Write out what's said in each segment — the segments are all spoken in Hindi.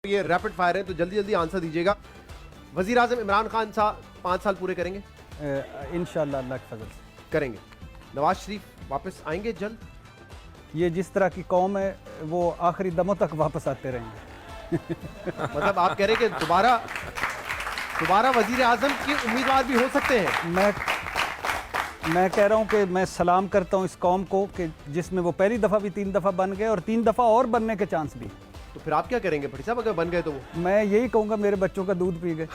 ये रैपिड फायर है तो जल्दी जल्दी आंसर दीजिएगा। वजीर आजम इमरान खान साहब 5 साल पूरे करेंगे? इंशाअल्लाह अल्लाह के फजल से करेंगे। नवाज शरीफ वापस आएंगे जल्द? ये जिस तरह की कौम है वो आखिरी दमों तक वापस आते रहेंगे। मतलब आप कह रहे हैं कि दोबारा वजीर आजम के उम्मीदवार भी हो सकते हैं? मैं कह रहा हूँ कि मैं सलाम करता हूँ इस कौम को कि जिसमें वो पहली दफ़ा भी 3 दफ़ा बन गए और 3 दफ़ा और बनने के चांस भी। तो फिर आप क्या करेंगे भट्टी साहब अगर बन गए तो? वो मैं यही कहूँगा मेरे बच्चों का दूध पी गए।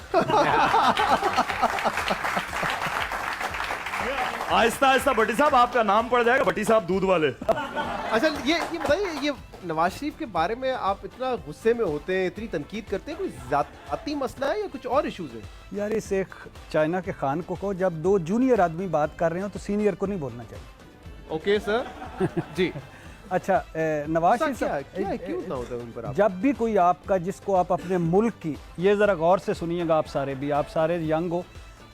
आहिस्ता आहिस्ता भट्टी साहब आपका नाम पड़ जाएगा, भट्टी साहब दूध वाले। अच्छा ये बताइए, ये नवाज शरीफ के बारे में आप इतना गुस्से में होते हैं, इतनी तनकीद करते हैं, कोई जाती मसला है या कुछ और इश्यूज है? यार इस एक चाइना के खान को कहो जब 2 जूनियर आदमी बात कर रहे हो तो सीनियर को नहीं बोलना चाहिए। ओके सर जी। अच्छा नवाज शरीफ क्यों ना होता है उन पर? जब भी कोई आपका जिसको आप अपने मुल्क की, ये ज़रा गौर से सुनिएगा आप सारे भी, आप सारे यंग हो,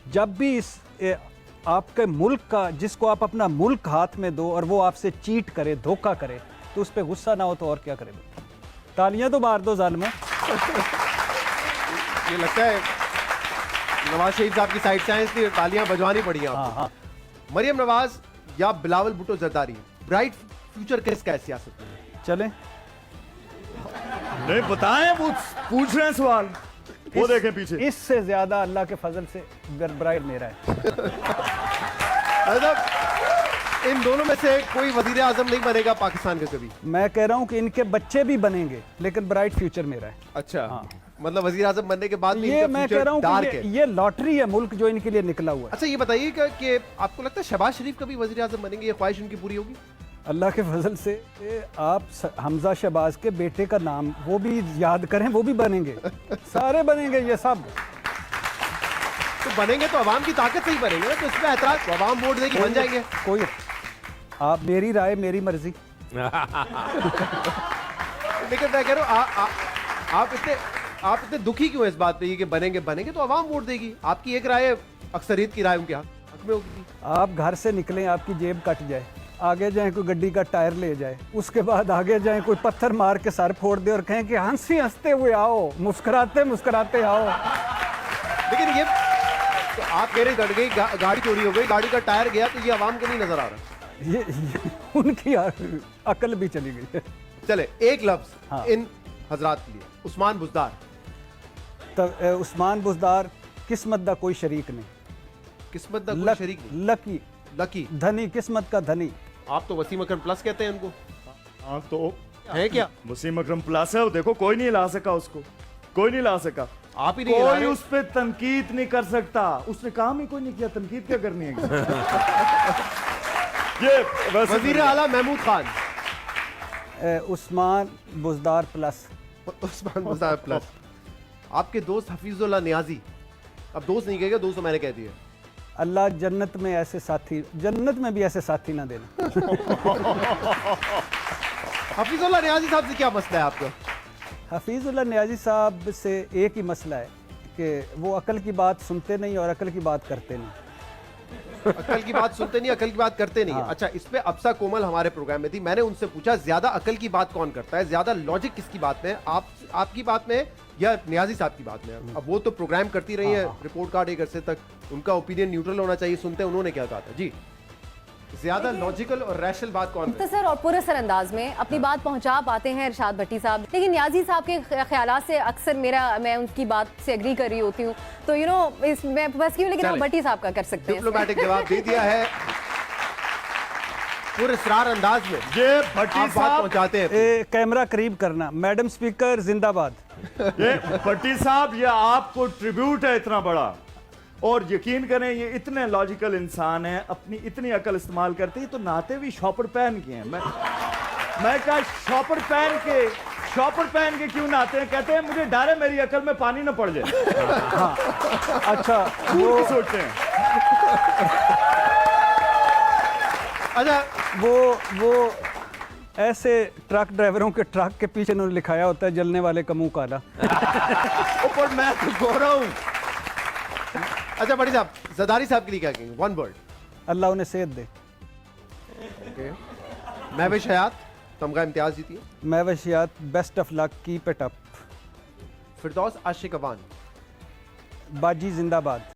जब भी इस आपके मुल्क का जिसको आप अपना मुल्क हाथ में दो और वो आपसे चीट करे, धोखा करे, तो उस पर गुस्सा ना हो तो और क्या करे? तालियां तो मार दो जालिमों। ये लगता है नवाज शरीफ साहब की साइड से आए इसलिए तालियां बजवानी पड़ी हैं आपको। हाँ। मरियम नवाज या बिलावल भुट्टो जरदारी, ब्राइट फ्यूचर किसका है सियासत में? चले नहीं बताएं, पूछ रहे हैं सवाल, वो देखें पीछे। इससे ज्यादा अल्लाह के फजल से ब्राइट मेरा है। मतलब इन दोनों में से कोई वजीर आजम नहीं बनेगा पाकिस्तान का कभी? मैं कह रहा हूं कि इनके बच्चे भी बनेंगे लेकिन ब्राइट फ्यूचर मेरा है। अच्छा हाँ। मतलब वजीर आजम बनने के बाद ये मैं कह रहा हूं कि ये लॉटरी है मुल्क जो इनके लिए निकला हुआ है। अच्छा ये बताइए कि आपको लगता है शहबाज शरीफ कभी वजीर आजम बनेंगे? ये ख्वाहिश उनकी पूरी होगी? अल्लाह के फजल से आप हमजा शहबाज के बेटे का नाम वो भी याद करें, वो भी बनेंगे, सारे बनेंगे ये सब। तो बनेंगे तो अवाम की ताकत से ही बनेंगे ना, तो इसमें एतराज तो अवाम वोट देगी बन जाएंगे। कोई आप मेरी राय मेरी मर्जी। लेकिन मैं कह रहा हूँ आप इतने दुखी क्यों इस बात पे कि बनेंगे तो अवाम वोट देगी? आपकी एक राय अक्सरियत की राय उनके हक में होगी। आप घर से निकलें, आपकी जेब कट जाए, आगे जाएं कोई गड्डी का टायर ले जाए, उसके बाद आगे जाएं कोई पत्थर मार के सर फोड़ दे और कहें कि हंसते हुए आओ, मुस्कुराते आओ। लेकिन ये तो आप कह रहे गाड़ी चोरी हो गई, गाड़ी का टायर गया, तो ये अवाम को नहीं नजर आ रहा? ये उनकी अकल भी चली गई है। चले एक लफ्ज हाँ। इन हजरात के लिए, उस्मान बुज़दार। तो उस्मान बुज़दार किस्मत दा कोई शरीक नहीं, किस्मत दा कोई शरीक नहीं, लकी धनी, किस्मत का धनी। आप तो वसीम अकरम प्लस कहते हैं उनको। हाँ तो है क्या? वसीम अकरम प्लस है, वो देखो कोई नहीं ला सका उसको, कोई नहीं ला सका। आप ही नहीं कोई उस पे तनकीद नहीं कर सकता, उसने काम ही कोई नहीं किया, तनकीद क्या करनी है? ये वजीर आला महमूद खान। उस्मान बुज़दार प्लस। उस्मान बुज़दार प्लस। आपके दोस्त हफीजुल्लाह नियाजी, अब दोस्त नहीं कहेगा, दोस्त तो मैंने कह दिया। अल्लाह जन्नत में ऐसे साथी, जन्नत में भी ऐसे साथी ना देना। हफीजुल्लाह नियाजी साहब से क्या मसला है आपका? हफीजुल्लाह नियाजी साहब से एक ही मसला है कि वो अकल की बात सुनते नहीं और अकल की बात करते नहीं। अकल की बात सुनते नहीं, अकल की बात करते नहीं। हाँ। अच्छा, इस पे अफसा कोमल हमारे प्रोग्राम में थी, मैंने उनसे पूछा ज्यादा अकल की बात कौन करता है, ज्यादा लॉजिक किसकी बात में, आपकी बात में या नियाजी साहब की बात में? अब वो तो प्रोग्राम करती रही है, रिपोर्ट कार्ड एक अरसे तक, उनका ओपिनियन न्यूट्रल होना चाहिए, सुनते हैं उन्होंने क्या कहा था। जी, ज्यादा लॉजिकल और रैशनल बात कौन है? सर और पुरअसर अंदाज में अपनी बात पहुंचा पाते हैं इरशाद भट्टी साहब, लेकिन नियाजी साहब के ख्यालात से अक्सर मैं उनकी बात से एग्री कर रही होती हूँ, तो मैं बस क्यों, लेकिन आप भट्टी साहब का कर सकते हैं। डिप्लोमेटिक जवाब दे दिया है पुरअसरार अंदाज में, ये भट्टी बात साहब पहुंचाते हैं। कैमरा करीब करना, मैडम स्पीकर जिंदाबाद। ये भट्टी साहब, ये आपको ट्रिब्यूट है इतना बड़ा, और यकीन करें ये इतने लॉजिकल इंसान हैं, अपनी इतनी अकल इस्तेमाल करते हैं, तो नाते भी शॉपर पहन के हैं। मैं कहा शॉपर पहन के क्यों नाते हैं? कहते हैं मुझे डर है मेरी अकल में पानी ना पड़ जाए। हाँ। अच्छा वो सोचते हैं। अच्छा वो ऐसे ट्रक ड्राइवरों के ट्रक के पीछे उन्होंने लिखाया होता है जलने वाले का मुंह काला। ऊपर मैं तो बोल रहा हूँ। अच्छा बड़ी साहब, जरदारी साहब के लिए क्या कहेंगे? One word. अल्लाह उन्हें सेहत दे। महविश हयात तमगा इम्तियाज जीती है। Mehwish Hayat best of luck, keep it up. Firdous Ashiq Awan. बाजी जिंदाबाद।